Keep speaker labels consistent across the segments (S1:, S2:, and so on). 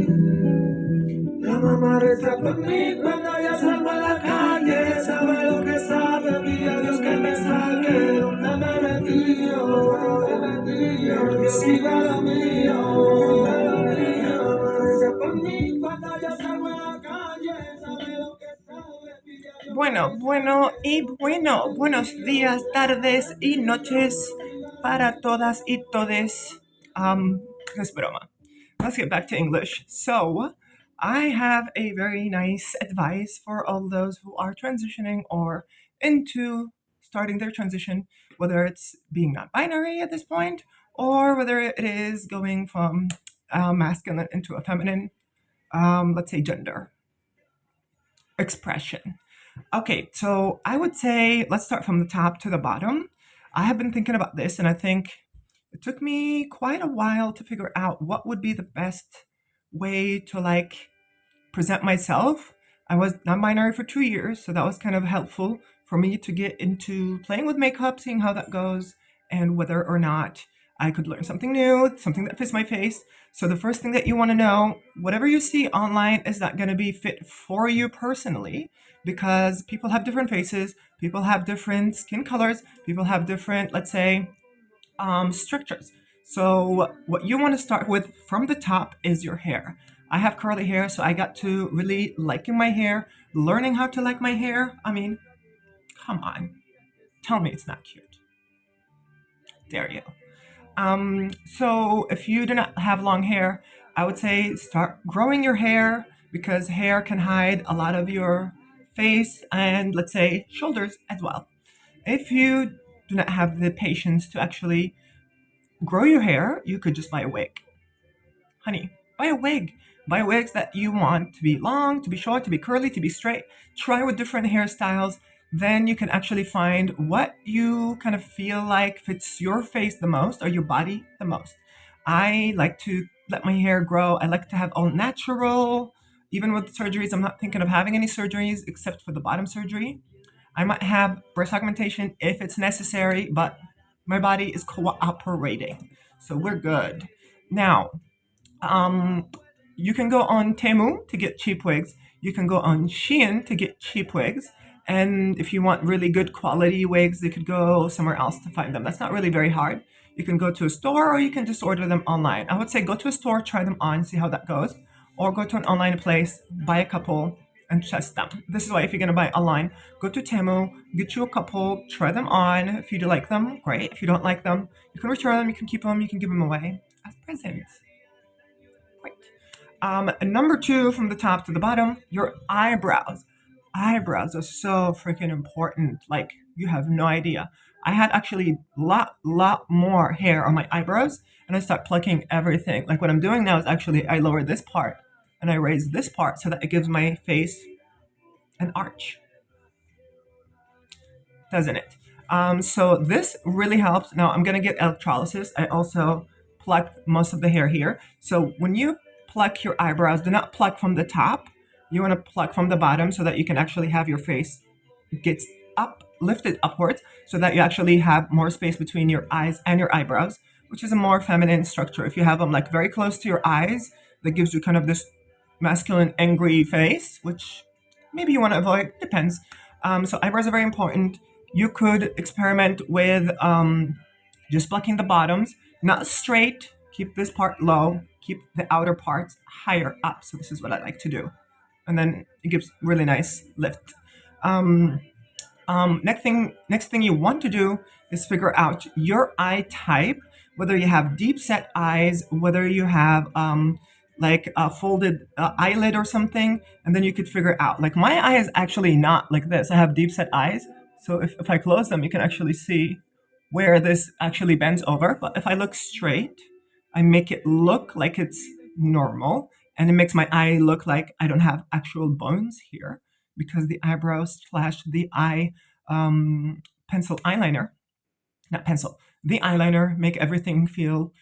S1: La mamá reza por mí cuando ya salgo a la calle, sabe lo que sabe, pide a Dios que me saque, donde me metí yo sigo a lo mío, la mamá reza por mí cuando ya salgo a la calle, sabe lo que sabe, pide a Dios.
S2: Buenos días, tardes y noches para todas y todes. Es broma. Let's get back to English. So, I have a very nice advice for all those who are transitioning or into starting their transition, whether it's being non-binary at this point or whether it is going from masculine into a feminine, let's say gender expression. Okay, so I would say let's start from the top to the bottom. I have been thinking about this, and I think it took me quite a while to figure out what would be the best way to present myself. I was non-binary for 2 years, so that was kind of helpful for me to get into playing with makeup, seeing how that goes, and whether or not I could learn something new, something that fits my face. So the first thing that you want to know, whatever you see online is not going to be fit for you personally, because people have different faces, people have different skin colors, people have different, let's say, structures. So what you want to start with from the top is your hair. I have curly hair, so I got to really liking my hair, learning how to like my hair. I mean, come on, tell me it's not cute. Dare you. So if you do not have long hair, I would say start growing your hair, because hair can hide a lot of your face and, let's say, shoulders as well. If you do not have the patience to actually grow your hair, you could just buy a wig. Honey, buy a wig. Buy wigs that you want to be long, to be short, to be curly, to be straight. Try with different hairstyles. Then you can actually find what you kind of feel like fits your face the most or your body the most. I like to let my hair grow. I like to have all natural. Even with surgeries, I'm not thinking of having any surgeries except for the bottom surgery. I might have breast augmentation if it's necessary, but my body is cooperating. So we're good. Now, you can go on Temu to get cheap wigs. You can go on Shein to get cheap wigs. And if you want really good quality wigs, you could go somewhere else to find them. That's not really very hard. You can go to a store or you can just order them online. I would say go to a store, try them on, see how that goes. Or go to an online place, buy a couple, and test them. This is why if you're going to buy online, go to Temu, get you a couple, try them on. If you do like them, great. If you don't like them, you can return them, you can keep them, you can give them away as presents. Great. Number two, from the top to the bottom, your eyebrows. Eyebrows are so freaking important. Like, you have no idea. I had actually lot more hair on my eyebrows, and I start plucking everything. Like, what I'm doing now is actually I lower this part and I raise this part so that it gives my face an arch, doesn't it? So this really helps. Now I'm gonna get electrolysis. I also pluck most of the hair here. So when you pluck your eyebrows, do not pluck from the top. You want to pluck from the bottom so that you can actually have your face gets up, lifted upwards, so that you actually have more space between your eyes and your eyebrows, which is a more feminine structure. If you have them like very close to your eyes, that gives you kind of this masculine, angry face, which maybe you want to avoid. Depends. So eyebrows are very important. You could experiment with just plucking the bottoms, not straight. Keep this part low. Keep the outer parts higher up. So this is what I like to do, and then it gives really nice lift. Next thing you want to do is figure out your eye type, whether you have deep set eyes, whether you have like a folded eyelid or something, and then you could figure out. Like, my eye is actually not like this. I have deep set eyes, so if I close them, you can actually see where this actually bends over. But if I look straight, I make it look like it's normal, and it makes my eye look like I don't have actual bones here, because the eyebrows / the eye pencil eyeliner, not pencil, the eyeliner make everything feel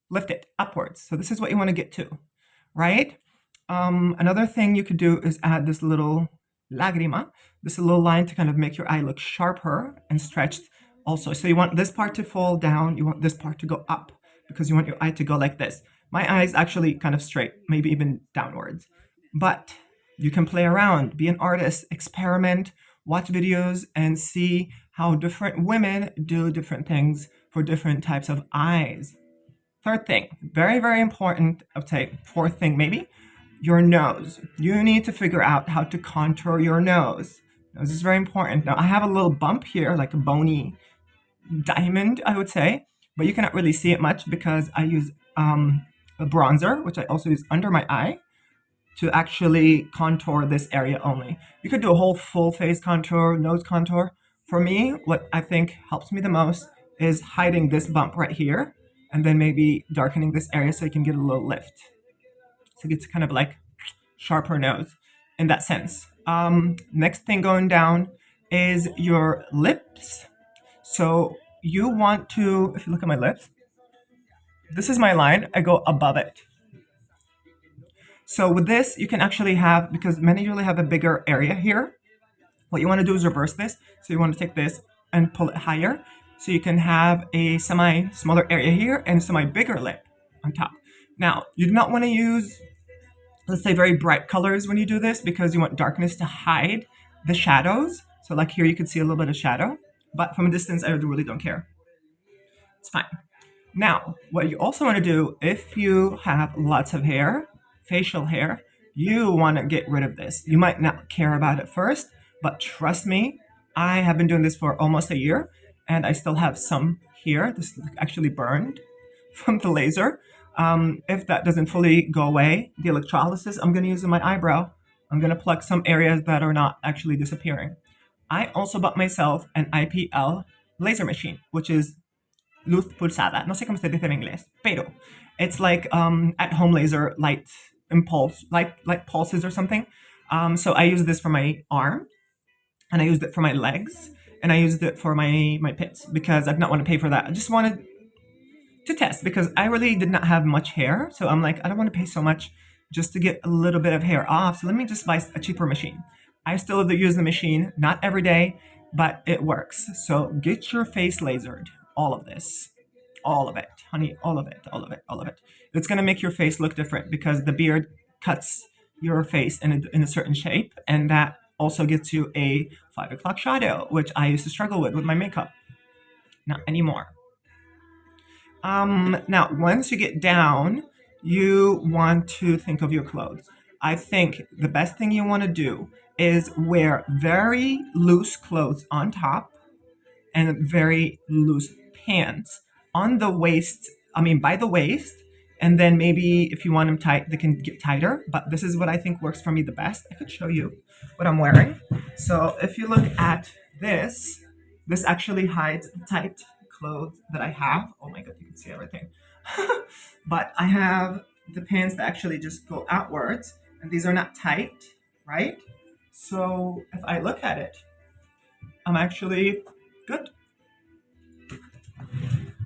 S2: lifted upwards. So this is what you want to get to, right? Another thing you could do is add this little lagrima, this little line to kind of make your eye look sharper and stretched also. So you want this part to fall down, you want this part to go up, because you want your eye to go like this. My eyes actually kind of straight, maybe even downwards. But you can play around, be an artist, experiment, watch videos, and see how different women do different things for different types of eyes. Third thing, very, very important, I would say fourth thing maybe, your nose. You need to figure out how to contour your nose. Nose is very important. Now, I have a little bump here, like a bony diamond, I would say, but you cannot really see it much because I use a bronzer, which I also use under my eye to actually contour this area only. You could do a whole full face contour, nose contour. For me, what I think helps me the most is hiding this bump right here and then maybe darkening this area so you can get a little lift. So it's kind of like sharper nose in that sense. Next thing going down is your lips. So you want to, if you look at my lips, this is my line, I go above it. So with this, you can actually have, because many usually have a bigger area here, what you want to do is reverse this. So you want to take this and pull it higher. So you can have a semi smaller area here and semi bigger lip on top. Now, you do not want to use, let's say, very bright colors when you do this because you want darkness to hide the shadows. So like here, you can see a little bit of shadow, but from a distance, I really don't care. It's fine. Now, what you also want to do, if you have lots of hair, facial hair, you want to get rid of this. You might not care about it first, but trust me, I have been doing this for almost a year and I still have some here. This is actually burned from the laser. If that doesn't fully go away, the electrolysis I'm going to use in my eyebrow, I'm going to pluck some areas that are not actually disappearing. I also bought myself an IPL laser machine, which is luz pulsada. No sé cómo se dice en inglés, pero it's like at-home laser light impulse, like pulses or something. So I use this for my arm, and I used it for my legs, and I used it for my pits because I did not want to pay for that. I just wanted to test because I really did not have much hair. So I'm like, I don't want to pay so much just to get a little bit of hair off. So let me just buy a cheaper machine. I still use the machine, not every day, but it works. So get your face lasered. All of this, all of it, honey, all of it, all of it, all of it. It's going to make your face look different because the beard cuts your face in a certain shape. And that also gets you a 5 o'clock shadow, which I used to struggle with my makeup. Not anymore. Now, once you get down, you want to think of your clothes. I think the best thing you want to do is wear very loose clothes on top and very loose pants on the waist. I mean, by the waist. And then maybe if you want them tight, they can get tighter. But this is what I think works for me the best. I could show you what I'm wearing. So if you look at this, this actually hides the tight clothes that I have. Oh my God, you can see everything. But I have the pants that actually just go outwards. And these are not tight, right? So if I look at it, I'm actually good.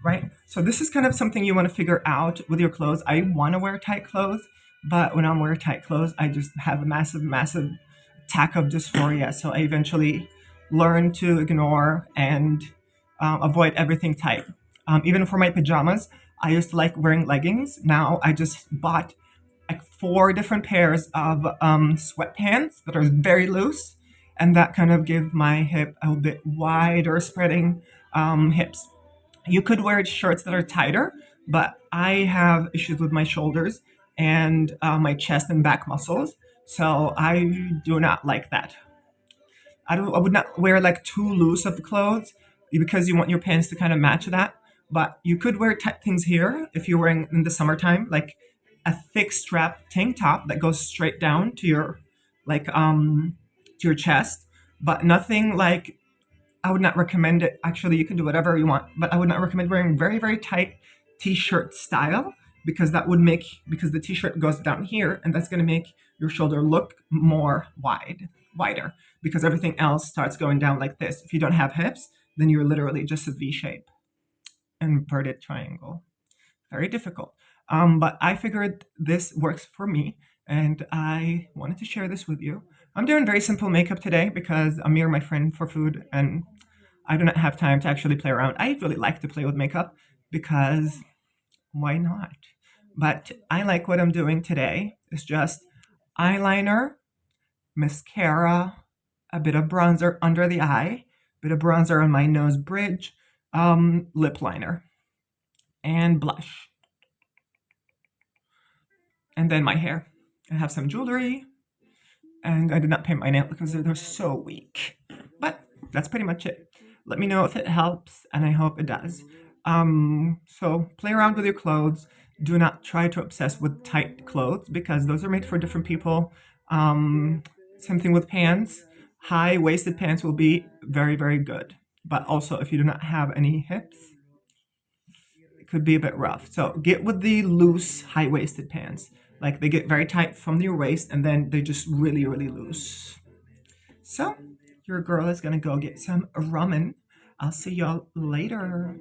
S2: Right? So this is kind of something you want to figure out with your clothes. I want to wear tight clothes, but when I'm wearing tight clothes, I just have a massive, massive attack of dysphoria. So I eventually learn to ignore and avoid everything tight. Even for my pajamas, I used to like wearing leggings. Now I just bought like 4 different pairs of sweatpants that are very loose, and that kind of give my hip a bit wider spreading hips. You could wear shirts that are tighter, but I have issues with my shoulders and my chest and back muscles, so I do not like that. I would not wear like too loose of clothes because you want your pants to kind of match that. But you could wear tight things here if you're wearing in the summertime, like a thick strap tank top that goes straight down to your to your chest, but nothing like, I would not recommend it. Actually, you can do whatever you want, but I would not recommend wearing very, very tight t-shirt style because because the t-shirt goes down here and that's going to make your shoulder look more wider because everything else starts going down like this. If you don't have hips, then you're literally just a V shape, inverted triangle. Very difficult. But I figured this works for me and I wanted to share this with you. I'm doing very simple makeup today because I'm here, my friend, for food, and I do not have time to actually play around. I really like to play with makeup because why not? But I like what I'm doing today. It's just eyeliner, mascara, a bit of bronzer under the eye, a bit of bronzer on my nose bridge, lip liner, and blush. And then my hair. I have some jewelry, and I did not paint my nails because they're so weak. But that's pretty much it. Let me know if it helps, and I hope it does. So play around with your clothes. Do not try to obsess with tight clothes because those are made for different people. Same thing with pants. High-waisted pants will be very, very good. But also, if you do not have any hips, it could be a bit rough. So get with the loose, high-waisted pants. Like they get very tight from your waist and then they just really, really loose. So your girl is gonna go get some ramen. I'll see y'all later.